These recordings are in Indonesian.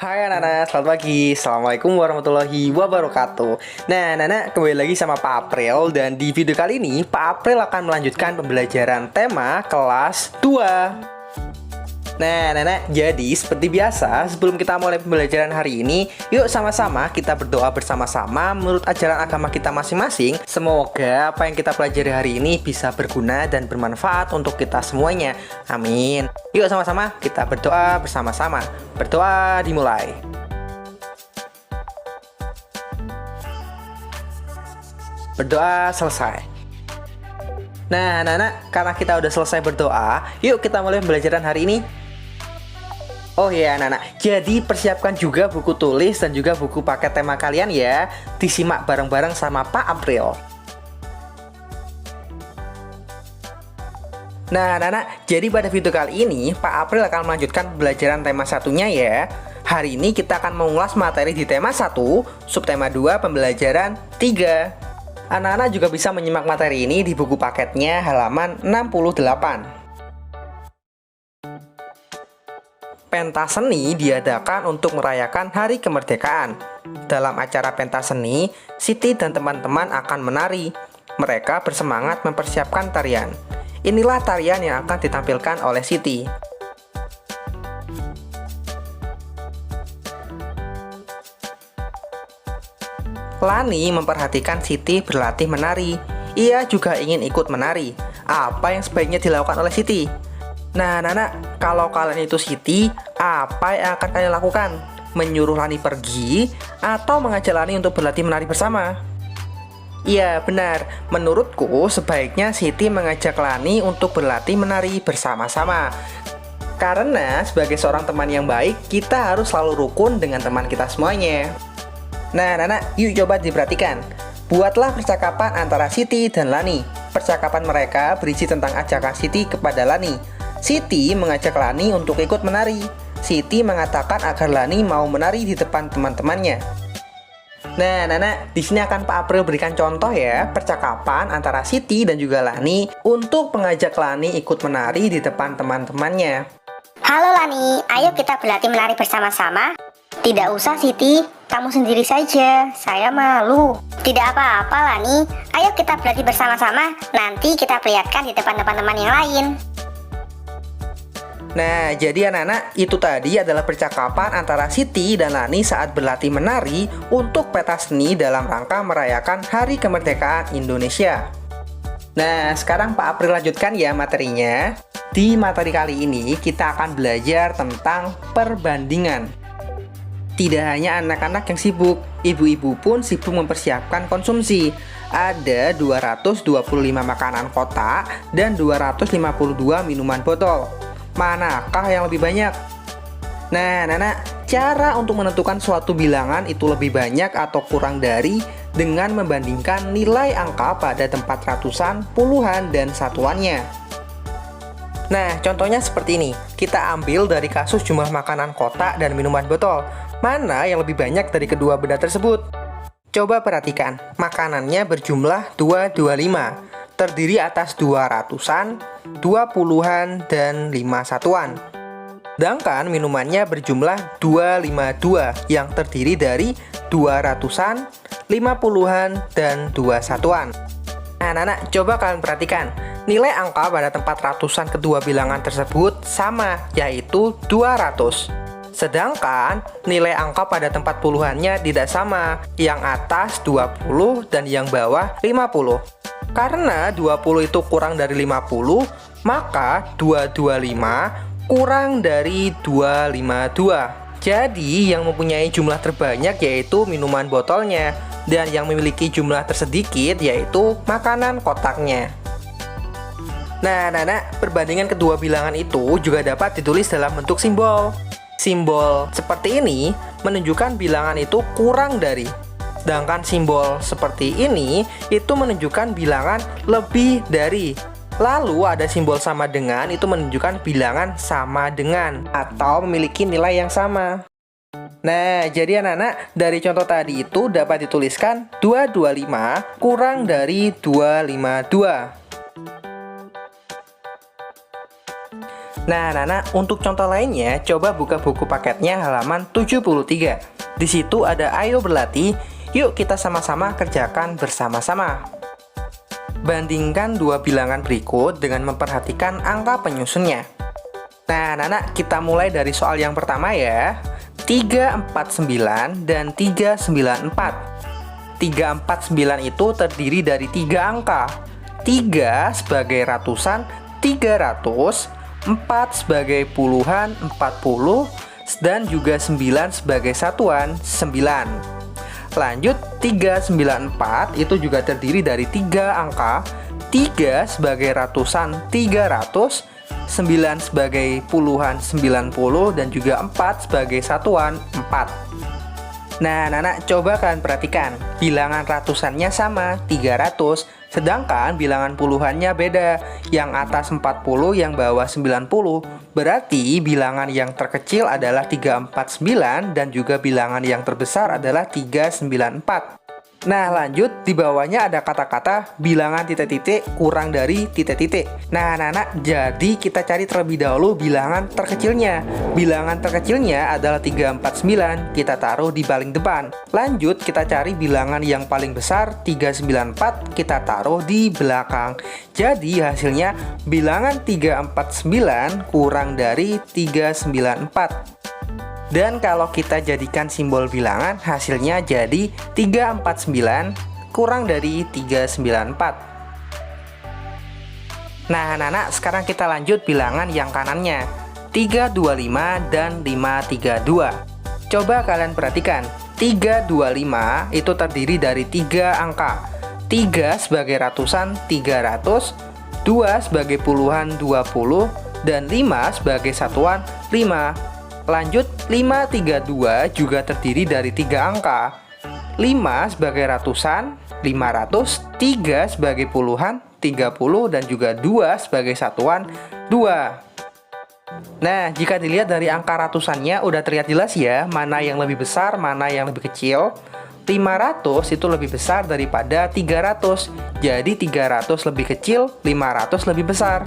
Hai anak-anak, selamat pagi. Assalamualaikum warahmatullahi wabarakatuh. Nah, anak-anak, kembali lagi sama Pak April. Dan di video kali ini, Pak April akan melanjutkan pembelajaran tema kelas 2. Nah, anak-anak, jadi seperti biasa, sebelum kita mulai pembelajaran hari ini, yuk sama-sama kita berdoa bersama-sama menurut ajaran agama kita masing-masing. Semoga apa yang kita pelajari hari ini bisa berguna dan bermanfaat untuk kita semuanya. Amin. Yuk sama-sama kita berdoa bersama-sama. Berdoa dimulai. Berdoa selesai. Nah, anak-anak, karena kita udah selesai berdoa, yuk kita mulai pembelajaran hari ini. Oh iya anak-anak, jadi persiapkan juga buku tulis dan juga buku paket tema kalian ya. Disimak bareng-bareng sama Pak April. Nah anak-anak, jadi pada video kali ini Pak April akan melanjutkan pembelajaran tema satunya ya. Hari ini kita akan mengulas materi di tema 1, subtema 2, pembelajaran 3. Anak-anak juga bisa menyimak materi ini di buku paketnya halaman 68. Pentas seni diadakan untuk merayakan Hari Kemerdekaan. Dalam acara pentas seni, Siti dan teman-teman akan menari. Mereka bersemangat mempersiapkan tarian. Inilah tarian yang akan ditampilkan oleh Siti. Lani memperhatikan Siti berlatih menari. Ia juga ingin ikut menari. Apa yang sebaiknya dilakukan oleh Siti? Nah, anak-anak, kalau kalian itu Siti, apa yang akan kalian lakukan? Menyuruh Lani pergi atau mengajak Lani untuk berlatih menari bersama? Iya, benar. Menurutku, sebaiknya Siti mengajak Lani untuk berlatih menari bersama-sama. Karena sebagai seorang teman yang baik, kita harus selalu rukun dengan teman kita semuanya. Nah, anak-anak, yuk coba diperhatikan. Buatlah percakapan antara Siti dan Lani. Percakapan mereka berisi tentang ajakan Siti kepada Lani. Siti mengajak Lani untuk ikut menari. Siti mengatakan agar Lani mau menari di depan teman-temannya. Nah, Nana, di sini akan Pak April berikan contoh ya, percakapan antara Siti dan juga Lani untuk mengajak Lani ikut menari di depan teman-temannya. Halo Lani, ayo kita berlatih menari bersama-sama. Tidak usah Siti, kamu sendiri saja, saya malu. Tidak apa-apa Lani, ayo kita berlatih bersama-sama. Nanti kita perlihatkan di depan teman-teman yang lain. Nah, jadi anak-anak, itu tadi adalah percakapan antara Siti dan Lani saat berlatih menari untuk pentas seni dalam rangka merayakan Hari Kemerdekaan Indonesia. Nah, sekarang Pak April lanjutkan ya materinya. Di materi kali ini, kita akan belajar tentang perbandingan. Tidak hanya anak-anak yang sibuk, ibu-ibu pun sibuk mempersiapkan konsumsi. Ada 225 makanan kotak dan 252 minuman botol. Manakah yang lebih banyak? Nah, anak-anak, cara untuk menentukan suatu bilangan itu lebih banyak atau kurang dari dengan membandingkan nilai angka pada tempat ratusan, puluhan, dan satuannya. Nah, contohnya seperti ini. Kita ambil dari kasus jumlah makanan kotak dan minuman botol. Mana yang lebih banyak dari kedua benda tersebut? Coba perhatikan, makanannya berjumlah 225. Terdiri atas 200-an, 20-an, dan 5 satuan. Sedangkan minumannya berjumlah 252 yang terdiri dari 200-an, 50-an, dan 2 satuan. Nah, anak-anak, coba kalian perhatikan. Nilai angka pada tempat ratusan kedua bilangan tersebut sama, yaitu 200. Sedangkan nilai angka pada tempat puluhannya tidak sama, yang atas 20 dan yang bawah 50. Karena 20 itu kurang dari 50, maka 225 kurang dari 252. Jadi yang mempunyai jumlah terbanyak yaitu minuman botolnya, dan yang memiliki jumlah tersedikit yaitu makanan kotaknya. Nah, perbandingan kedua bilangan itu juga dapat ditulis dalam bentuk simbol. Simbol seperti ini menunjukkan bilangan itu kurang dari. Sedangkan simbol seperti ini itu menunjukkan bilangan lebih dari. Lalu ada simbol sama dengan, itu menunjukkan bilangan sama dengan atau memiliki nilai yang sama. Nah, jadi anak-anak, dari contoh tadi itu dapat dituliskan 225 kurang dari 252. Nah, anak-anak, untuk contoh lainnya, coba buka buku paketnya halaman 73. Di situ ada ayo berlatih, yuk kita sama-sama kerjakan bersama-sama. Bandingkan dua bilangan berikut dengan memperhatikan angka penyusunnya. Nah, anak-anak, kita mulai dari soal yang pertama ya. 349 dan 394. 349 itu terdiri dari 3 angka. 3 sebagai ratusan, 300, 4 sebagai puluhan, 40, dan juga 9 sebagai satuan, 9. Lanjut, 394 itu juga terdiri dari 3 angka. 3 sebagai ratusan, 300, 9 sebagai puluhan, 90, dan juga 4 sebagai satuan, 4. Nah, anak-anak, coba kalian perhatikan. Bilangan ratusannya sama, 300, sedangkan bilangan puluhannya beda. Yang atas 40, yang bawah 90. Berarti bilangan yang terkecil adalah 349 dan juga bilangan yang terbesar adalah 394. Nah, lanjut, di bawahnya ada kata-kata bilangan titik-titik kurang dari titik-titik. Nah, anak-anak, jadi kita cari terlebih dahulu bilangan terkecilnya. Bilangan terkecilnya adalah 349, kita taruh di paling depan. Lanjut, kita cari bilangan yang paling besar, 394, kita taruh di belakang. Jadi, hasilnya bilangan 349 kurang dari 394. Dan kalau kita jadikan simbol bilangan, hasilnya jadi 349 kurang dari 394. Nah, anak-anak, sekarang kita lanjut bilangan yang kanannya, 325 dan 532. Coba kalian perhatikan, 325 itu terdiri dari 3 angka. 3 sebagai ratusan, 300, 2 sebagai puluhan, 20, dan 5 sebagai satuan, 5. Lanjut, 532 juga terdiri dari 3 angka. 5 sebagai ratusan, 500, 3 sebagai puluhan, 30, dan juga 2 sebagai satuan, 2. Nah, jika dilihat dari angka ratusannya udah terlihat jelas ya, mana yang lebih besar, mana yang lebih kecil. 500 itu lebih besar daripada 300. Jadi 300 lebih kecil, 500 lebih besar.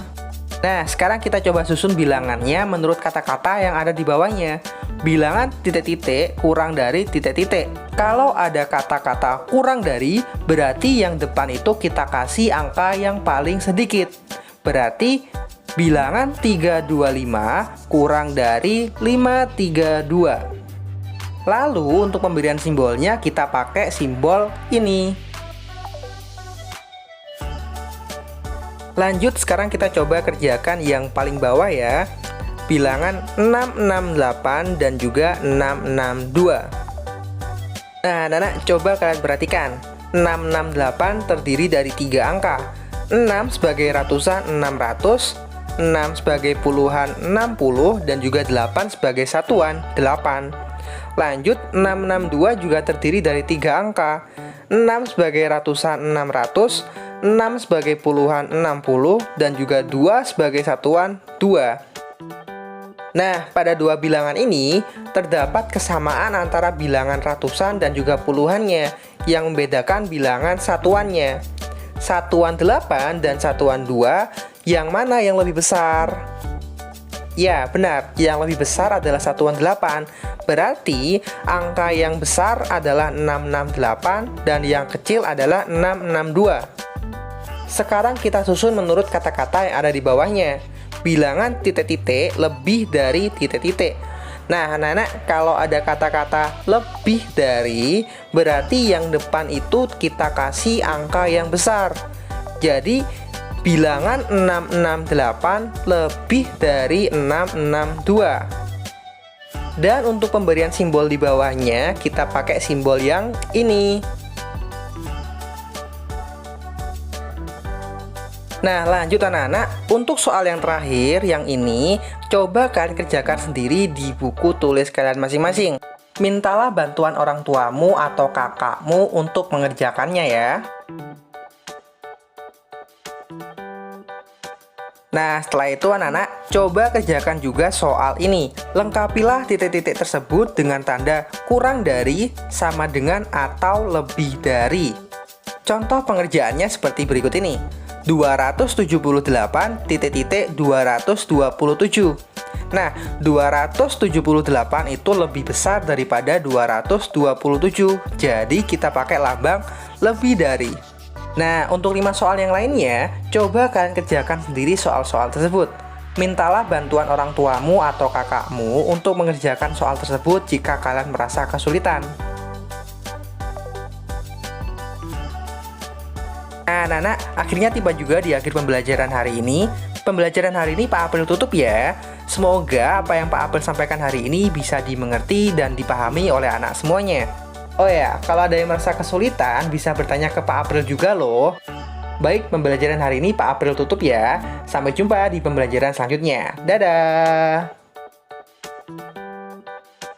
Nah, sekarang kita coba susun bilangannya menurut kata-kata yang ada di bawahnya. Bilangan titik-titik kurang dari titik-titik. Kalau ada kata-kata kurang dari, berarti yang depan itu kita kasih angka yang paling sedikit. Berarti bilangan 325 kurang dari 532. Lalu untuk pemberian simbolnya kita pakai simbol ini. Lanjut, sekarang kita coba kerjakan yang paling bawah ya. Bilangan 668 dan juga 662. Nah, anak-anak, coba kalian perhatikan. 668 terdiri dari 3 angka. 6 sebagai ratusan, 600, 6 sebagai puluhan, 60, dan juga 8 sebagai satuan, 8. Lanjut, 662 juga terdiri dari 3 angka. 6 sebagai ratusan, 600, 6 sebagai puluhan, 60, dan juga 2 sebagai satuan, 2. Nah, pada dua bilangan ini terdapat kesamaan antara bilangan ratusan dan juga puluhannya yang membedakan bilangan satuannya. Satuan 8 dan satuan 2, yang mana yang lebih besar? Ya, benar, yang lebih besar adalah satuan 8. Berarti angka yang besar adalah 668 dan yang kecil adalah 662. Sekarang kita susun menurut kata-kata yang ada di bawahnya. Bilangan titik-titik lebih dari titik-titik. Nah, anak-anak, kalau ada kata-kata lebih dari, berarti yang depan itu kita kasih angka yang besar. Jadi, bilangan 668 lebih dari 662. Dan untuk pemberian simbol di bawahnya, kita pakai simbol yang ini. Nah, lanjut anak-anak, untuk soal yang terakhir, yang ini, coba kalian kerjakan sendiri di buku tulis kalian masing-masing. Mintalah bantuan orang tuamu atau kakakmu untuk mengerjakannya ya. Nah, setelah itu anak-anak, coba kerjakan juga soal ini. Lengkapilah titik-titik tersebut dengan tanda kurang dari, sama dengan, atau lebih dari. Contoh pengerjaannya seperti berikut ini. 278,227. Nah, 278 itu lebih besar daripada 227. Jadi kita pakai lambang lebih dari. Nah, untuk 5 soal yang lainnya, coba kalian kerjakan sendiri soal-soal tersebut. Mintalah bantuan orang tuamu atau kakakmu untuk mengerjakan soal tersebut jika kalian merasa kesulitan. Nah, anak-anak, akhirnya tiba juga di akhir pembelajaran hari ini. Pembelajaran hari ini Pak April tutup ya. Semoga apa yang Pak April sampaikan hari ini bisa dimengerti dan dipahami oleh anak semuanya. Oh ya, kalau ada yang merasa kesulitan, bisa bertanya ke Pak April juga loh. Baik, pembelajaran hari ini Pak April tutup ya. Sampai jumpa di pembelajaran selanjutnya. Dadah!